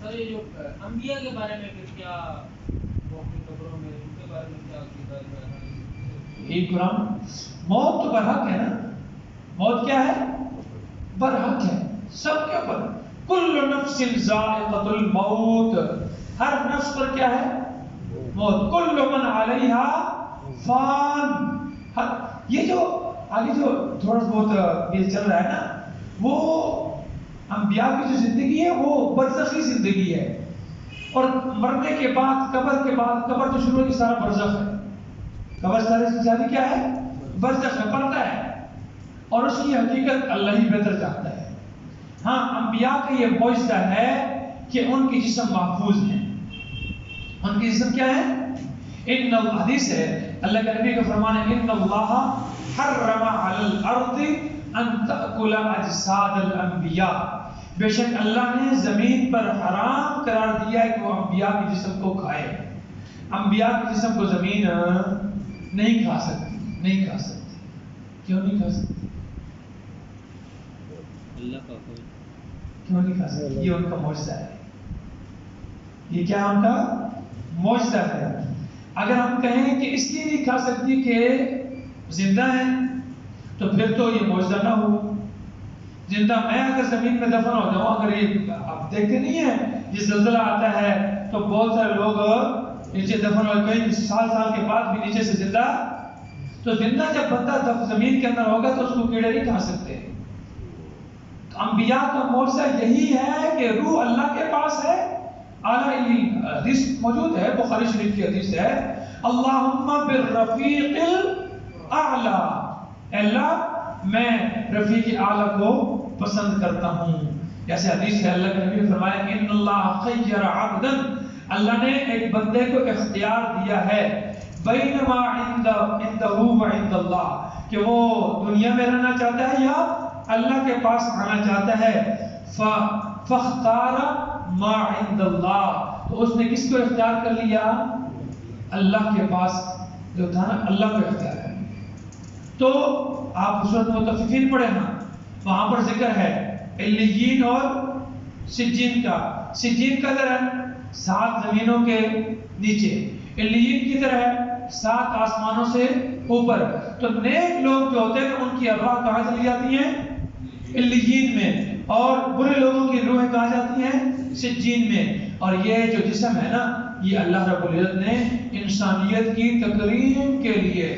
سر یہ جو انبیاء کے بارے میں پھر کیا قبروں میں ان کے بارے میں کیا عقیدہ ہے؟ یہ قرآن موت تو برحق ہے نا. موت کیا ہے؟ برحق ہے سب کے اوپر. کل نفس ذائقۃ الموت، ہر نفس پر کیا ہے؟ موت. کل من علیہا فان. یہ جو آگے جو تھوڑا بہت یہ چل رہا ہے نا، وہ انبیاء کی جو زندگی ہے وہ برزخی زندگی ہے. اور مرنے کے بعد قبر کے بعد، قبر تو شروع کی سارا برزخ ہے. قبر ساری کیا ہے؟ برزخ ہے، پردہ ہے. اور اس کی حقیقت اللہ ہی بہتر جانتا ہے. ہاں انبیاء کا یہ معجزہ ہے کہ ان کی جسم محفوظ ہیں. ان کی جسم کیا ہے؟ ان الحدیث ہے اللہ کے نبی کا فرمان ہے ان اللہ حرم علی الارض ان تأکل اجساد الانبیاء. بے شک اللہ نے زمین پر حرام قرار دیا ہے کہ وہ انبیاء کی جسم کو کھائے. انبیاء کی جسم کو زمین نہیں کھا سکتی. نہیں کھا سکتی. کیوں نہیں کھا سکتی؟ اللہ کا کیوں نہیں کھا سکتی؟ یہ ان کا معجزہ ہے. یہ کیا ان کا معجزہ ہے. اگر ہم کہیں کہ اس لیے نہیں کھا سکتی کہ زندہ ہیں تو پھر تو یہ معجزہ نہ ہو. زندہ میں اگر زمین میں دفن ہو جاؤں، اگر یہ آپ دیکھتے نہیں ہیں یہ زلزلہ آتا ہے تو بہت سارے لوگ نیچے دفن ہو گئے، کئی سال کے بعد بھی نیچے سے زندہ. تو زندہ جب بندہ زمین کے اندر ہوگا تو اس کو کیڑے نہیں کھا سکتے. انبیاء کا معجزہ یہی ہے کہ روح اللہ کے پاس ہے. اعلیٰ حدیث موجود ہے، بخاری شریف کی حدیث ہے، اللہم بالرفیق الاعلیٰ. اللہ میں رفیق اعلیٰ کو پسند کرتا ہوں. جیسے حدیث ہے اللہ کے نبی نے فرمایا ان اللہ خیر عبدا، اللہ نے ایک بندے کو اختیار دیا ہے بینما عنده وعند اللہ، کہ وہ دنیا میں رہنا چاہتا ہے یا اللہ کے پاس آنا چاہتا ہے. فاختار ما عند اللہ، تو اس نے کس کو اختیار کر لیا؟ اللہ کے پاس جو تھا نا، اللہ کو اختیار کر لیا. تو آپ سورۃ مطففین پڑھیں نا، وہاں پر ذکر ہے علیین اور سجین کا. سجین کا در ہے 7 زمینوں کے نیچے، علیین کی طرح ہے 7 آسمانوں سے اوپر. تو نیک لوگ جو ہوتے ہیں ان کی ارواح کہاں چلی جاتی ہیں؟ علیین میں. اور برے لوگوں کی روحیں کہاں جاتی ہیں؟ سجین میں. اور یہ جو جسم ہے نا، یہ اللہ رب العزت نے انسانیت کی تکریم کے لیے،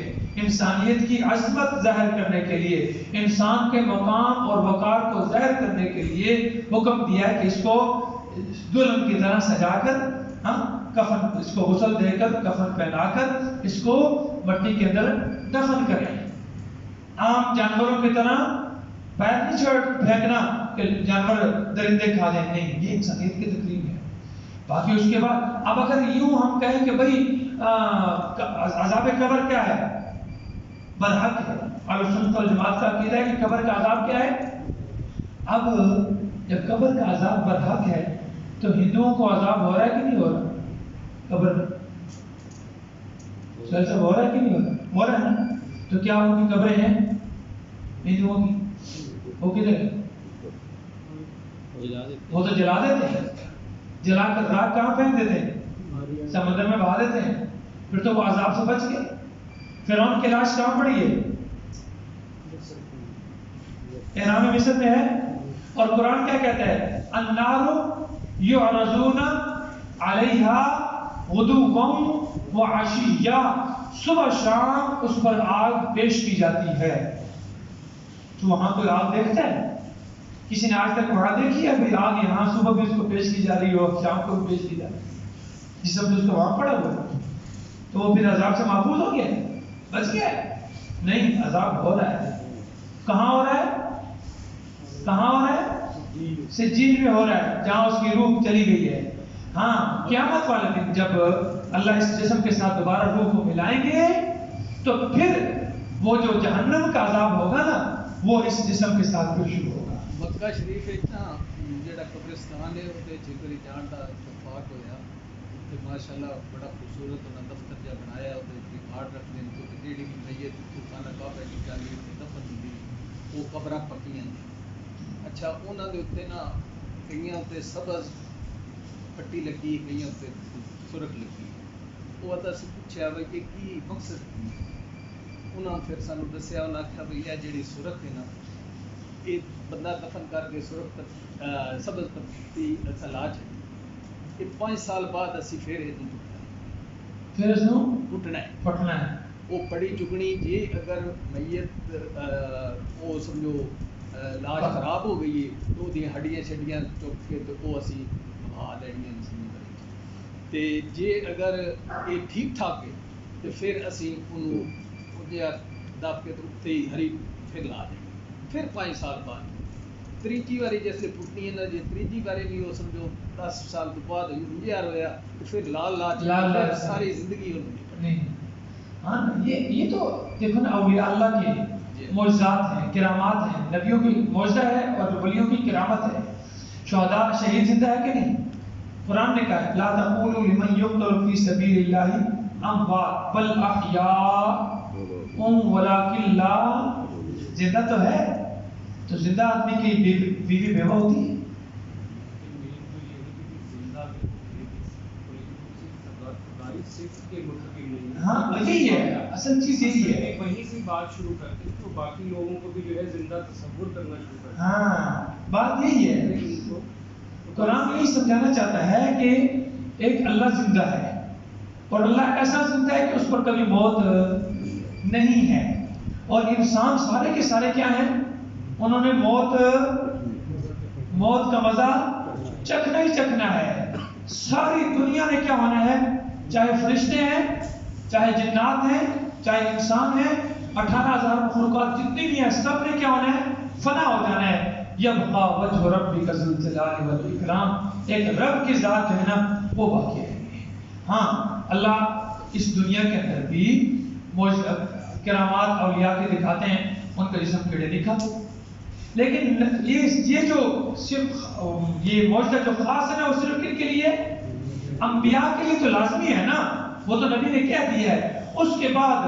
انسانیت کی عظمت ظاہر کرنے کے لیے، انسان کے مقام اور وقار کو ظاہر کرنے کے لیے حکم دیا ہے کہ اس کو دلہن کی طرح سجا کر، کفن، اس کو غسل دے کر، کفن پہنا کر اس کو مٹی کے اندر دفن کریں. عام جانوروں کی طرح پیر نہیں چھوڑ پھینکنا کہ جانور درندے کھا لیں، نہیں، یہ انسانیت کی تقریب ہے. باقی اس کے بعد اب اگر یوں ہم کہیں کہ بھئی عذاب قبر کیا ہے؟ برحق ہے. اہل سنت والجماعت کا عقیدہ ہے کہ قبر کا عذاب کیا ہے؟ اب جب قبر کا عذاب برحق ہے تو ہندوؤں کو عذاب ہو رہا ہے کہ نہیں ہو رہا؟ قبر سب ہو رہا ہے کہ نہیں ہو رہا؟ ہو رہا ہے نا. تو کیا ان کی قبریں ہیں ہندوؤں کی؟ وہ کدھر ہے؟ وہ تو جلا دیتے ہیں. جلا کر راک کہاں پھینک دیتے ہیں؟ سمندر میں بہا دیتے ہیں. پھر تو وہ عذاب سے بچ گئے. فرعون کی لاش کہاں پڑی ہے؟ احرام مصر میں ہے. اور قرآن کیا کہتا ہے؟ النار یعرضون علیہا غدوا وعشیا، صبح شام اس پر آگ پیش کی جاتی ہے. تو وہاں کوئی آگ دیکھتا ہے؟ کسی نے آج تک وہاں دیکھی ہے بھئی آگ یہاں صبح بھی اس کو پیش کی جا رہی ہو، شام کو بھی پیش کی جا رہی ہے؟ جس وقت اس کو وہاں پڑا ہوا ہے تو وہ پھر عذاب سے محفوظ ہو گیا، بچ گیا؟ نہیں، عذاب ہو رہا ہے. کہاں ہو رہا ہے؟ کہاں ہو رہا ہے؟ سجین میں ہو رہا ہے، جہاں اس کی روح چلی گئی ہے. ہاں قیامت والے دن جب اللہ اس جسم کے ساتھ دوبارہ روح کو ملائیں گے تو پھر وہ جو جہنم کا عذاب ہوگا نا، وہ اس جسم کے ساتھ پھر شروع ہوگا. مکہ شریف جڑا قبرستان ہے وہ جی جان کا اتفاق ہوا تو ماشاء اللہ بڑا خوبصورت انہیں دفتر جہاں بنایا وہ گھاٹ رکھ دیں تو جی بھی میت خانہ کعبہ کی جالی دفن ہوئی وہ قبر پکیاں. اچھا انہوں کے اتنے نا کئی اتنے سبز پٹی لگی کئی اتنے سرخ لگی وہ تو اسی پوچھا بھائی کہ کی مقصد کی انہوں نے پھر سانو دسیا انہوں نے آخیا بھائی یہ جڑی سرخ ہے نا یہ بندہ دفن کر کے سرخ سبز پتی لا چاہیے یہ 5 سال بعد اسی پھر یہ پٹنا ہے وہ پڑی چکنی جی اگر میت وہ سمجھو لاش خراب ہو گئی ہے تو وہ ہڈیاں شڈیاں چک کے تو وہ اسی بہا لینیاں تے جے اگر یہ ٹھیک ٹھاک ہے تو پھر اسی انہوں دب کے تو اتنے ہی ہری پھر لا دیں پھر 5 سال بعد تیجی باری جیسے پٹنی ہے نا جی تیجی باری بھی وہ سمجھو 10 سال تو بعد انجار ہوا تو پھر لال ساری زندگی نہیں. ہاں یہ تو دیکھو نا اولیاء اللہ کے معجزات ہیں کرامات ہیں نبیوں کی معجزہ ہے اور ولیوں کی کرامت ہے. شہداء شہید زندہ ہے کہ نہیں؟ قرآن نے کہا ہے لا تقولوا لمن يقتل في سبيل الله اموات بل احیاء ولكن لا زندہ تو ہے تو زندہ آدمی کی بیوی بیوہ ہوتی ہے. ہاں یہی ہے اصل چیز یہی ہے وہیں سے بات شروع کرتے تو باقی لوگوں کو بھی جو ہے زندہ تصور کرنا شروع کرتے. ہاں بات یہی ہے. قرآن یہی سمجھانا چاہتا ہے کہ ایک اللہ زندہ ہے اور اللہ ایسا زندہ ہے کہ اس پر کبھی موت نہیں ہے اور انسان سارے کے سارے کیا ہیں انہوں نے موت کا مزہ چکھنا ہی چکھنا ہے. ساری دنیا نے کیا ہونا ہے چاہے فرشتے ہیں چاہے جنات ہیں چاہے انسان ہیں 18,000 مخلوقات جتنی بھی ہیں سب نے کیا ہونا ہے فنا ہو جانا ہے. یبقى وجه ربك ذو الجلال والاکرام ایک رب کی ذات جو ہے نا وہ باقی رہے گی. ہاں اللہ اس دنیا کے اندر بھی کرامات اولیاء کے دکھاتے ہیں ان کا جسم کیڑے نہیں کھاتے لیکن یہ جو صرف یہ معجزہ جو خاص ہے نا وہ صرف کن کے لیے انبیاء کے لیے تو لازمی ہے نا وہ تو نبی نے کہہ دیا ہے. اس کے بعد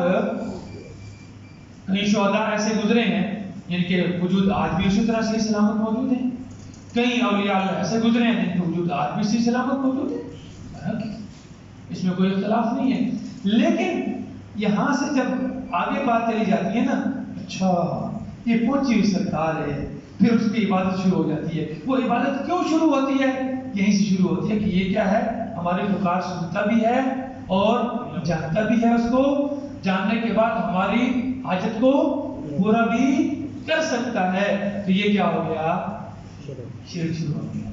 کئی شہداء ایسے گزرے ہیں جن کے وجود آج بھی اسی طرح صحیح سلامت موجود ہیں. کئی اولیاء اللہ ایسے گزرے ہیں جن کے وجود آج بھی صحیح سلامت موجود ہے. اس میں کوئی اختلاف نہیں ہے لیکن یہاں سے جب آگے بات چلی جاتی ہے نا اچھا یہ پہنچی ہوئی سرکار ہے پھر اس کی عبادت شروع ہو جاتی ہے. وہ عبادت کیوں شروع ہوتی ہے یہیں سے شروع ہوتی ہے کہ یہ کیا ہے ہمارے پکار سنتا بھی ہے اور جانتا بھی ہے. اس کو جاننے کے بعد ہماری حاجت کو پورا بھی کر سکتا ہے. تو یہ کیا ہو گیا شرک شروع ہو گیا.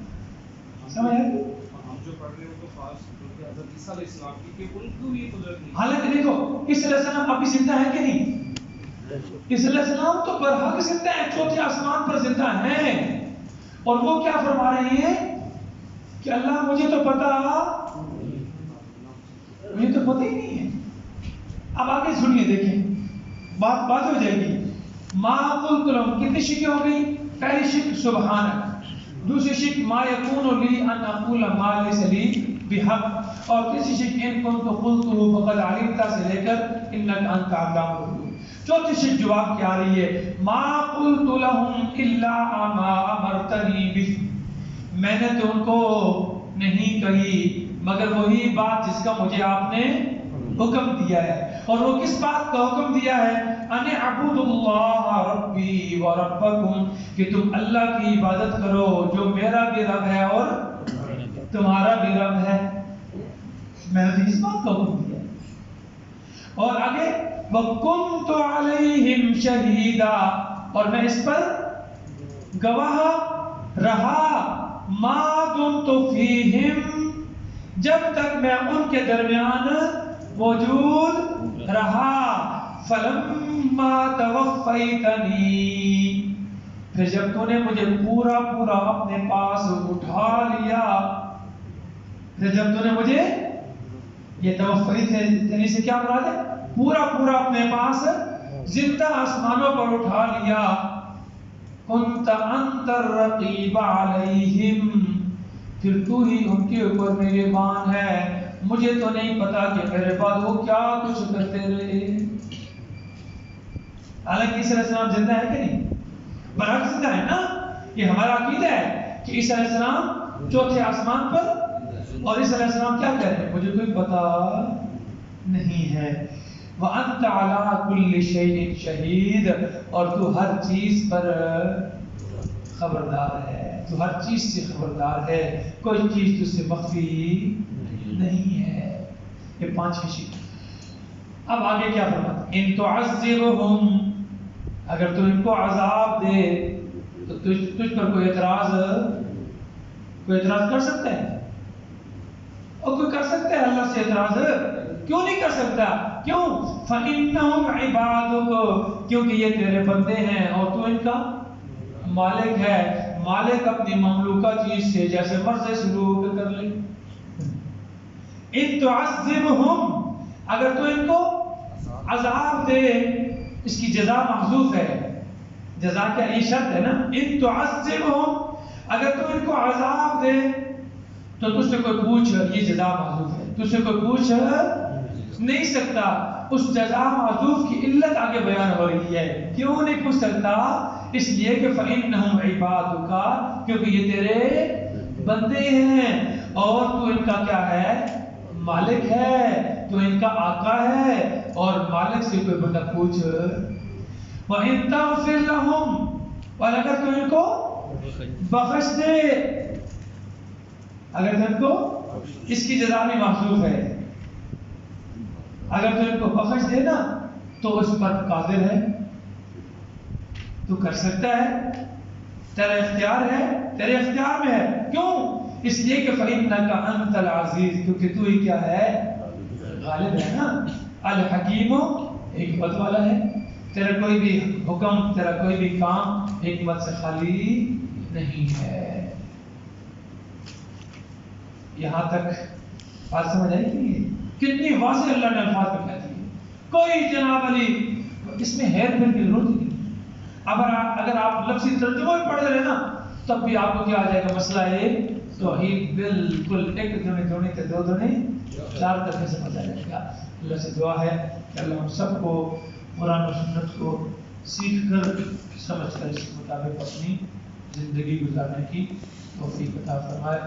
سمجھ آئے ہم جو پڑھ رہے ہیں تو خاص حضرت عیسیٰ علیہ السلام کی کہ ان کو یہ قدرت نہیں. حالانکہ دیکھو عیسیٰ علیہ السلام ابھی زندہ ہے کہ نہیں؟ عیسیٰ علیہ السلام تو برحق زندہ ہیں چوتھے آسمان پر زندہ ہیں اور وہ کیا فرما رہے ہیں کہ اللہ مجھے تو پتا ہی نہیں ہے. اب آگے سنیے دیکھیں بات ہو جائے گی. ما قلت لهم کتنی شکیں ہو گئی؟ پہلی شک سبحانک, دوسری شک ما یکون لی ان اقول ما لیس لی بحق اور تیسری شک ان کنت قلته فقد علمت سے لے کر انک انت علام الغیوب. چوتھی شک جواب کیا آ رہی ہے ما قلت لهم الا ما امرتنی به میں نے تو ان کو نہیں کہی مگر وہی بات جس کا مجھے آپ نے حکم دیا ہے. اور وہ کس بات کا حکم دیا ہے؟ ان اعبد اللہ ربی و ربکم کہ تم اللہ کی عبادت کرو جو میرا بھی رب ہے اور تمہارا بھی رب ہے. میں نے اس بات کا حکم دیا. اور آگے وَكُنْتُ عَلَيْهِمْ شَهِيدًا اور میں اس پر گواہ رہا مَا دُمْتُ فِيهِمْ جب تک میں ان کے درمیان موجود رہا. فَلَمَّا تَوَفَّيْتَنِي پھر جب تو نے مجھے پورا اپنے پاس اٹھا لیا. پھر جب تو نے مجھے یہ توفیت سے کیا مراد ہے پورا اپنے پاس زندہ آسمانوں پر اٹھا لیا. كنت انت الرقیب علیہم پھر تو ہی ان کے اوپر نگہبان ہے. مجھے تو نہیں پتا کہ میرے بعد وہ کیا کچھ کرتے رہے. حالانکہ عیسیٰ علیہ السلام زندہ ہے کہ نہیں؟ برحق زندہ ہے نا. یہ ہمارا عقیدہ ہے کہ عیسیٰ علیہ السلام چوتھے آسمان پر اور عیسیٰ علیہ السلام کیا کہہ رہے ہیں؟ مجھے کوئی پتا نہیں ہے. وَأَنْتَ عَلَىٰ كُلِّ شَيْءٍ شَهِيدٌ، اور تو ہر چیز پر خبردار ہے، تو ہر چیز سے خبردار ہے، کوئی چیز تجھ سے مخفی نہیں ہے. یہ 5ویں شکل. اب آگے کیا فرماتا ہے؟ ان تعذبهم، اگر تو ان کو عذاب دے تو تجھ پر کوئی اعتراض کر سکتا ہے؟ اور کوئی کر سکتا ہے اللہ سے اعتراض؟ کیوں نہیں کر سکتا؟ کیوں؟ فَإِنَّهُمْ عِبَادُكَ، کیونکہ یہ تیرے بندے ہیں اور تو ان کا مالک ہے. مالک اپنی مملوکہ چیز سے جیسے مرضی سلوک کر لے. ان تعذبهم، اگر تو ان کو عذاب دے، اس کی جزا محذوف ہے. جزا کیا؟ یہ شرط ہے نا. ان تعذبهم، اگر تو ان کو عذاب دے تو تجھ سے کوئی پوچھ، یہ جزا محذوف ہے، تجھ سے کوئی پوچھ نہیں سکتا. اس جزا محذوف کی علت آگے بیان ہو رہی ہے. کیوں نہیں پوچھ سکتا؟ اس لیے کہ فَإِنَّهُمْ عِبَادُكَ، کیونکہ یہ تیرے بندے ہیں اور تو ان کا کیا ہے؟ مالک ہے، تو ان کا آقا ہے، اور مالک سے کوئی بندہ پوچھ. وَإِن تَغْفِرْ لَهُمْ، اور اگر تو ان کو بخش دے، اگر تو ان کو، اس کی جزا بھی محذوف ہے، اگر تو ان کو بخش دے نا تو اس پر قادر ہے، تو کر سکتا ہے، تیرا اختیار ہے، تیرے اختیار میں ہے. کیوں؟ اس لیے کہ فَإِنَّكَ أَنْتَ الْعَزِيزُ، کیونکہ تو ہی کیا ہے؟ غالب ہے نا. الحکیم، حکمت والا ہے. تیرا کوئی بھی حکم، تیرا کوئی بھی کام حکمت سے خالی نہیں ہے. یہاں تک بات سمجھ آئی کہ کتنی واضح اللہ نے الفاظ میں کہہ دی. کوئی جناب علی اس میں ہیر پھیر کی ضرورت نہیں. اگر آپ لفظی ترجمہ بھی پڑھ رہے نا تب بھی آپ کو کیا آ جائے گا؟ مسئلہ ہے توحید بالکل ایک دونے دونے تے دو دونے چار طرح سے سمجھ آ جائے گا. اللہ سے دعا ہے کہ اللہ ہم سب کو قرآن و سنت کو سیکھ کر سمجھ کر اس کے مطابق اپنی زندگی گزارنے کی توفیق عطا فرمائے.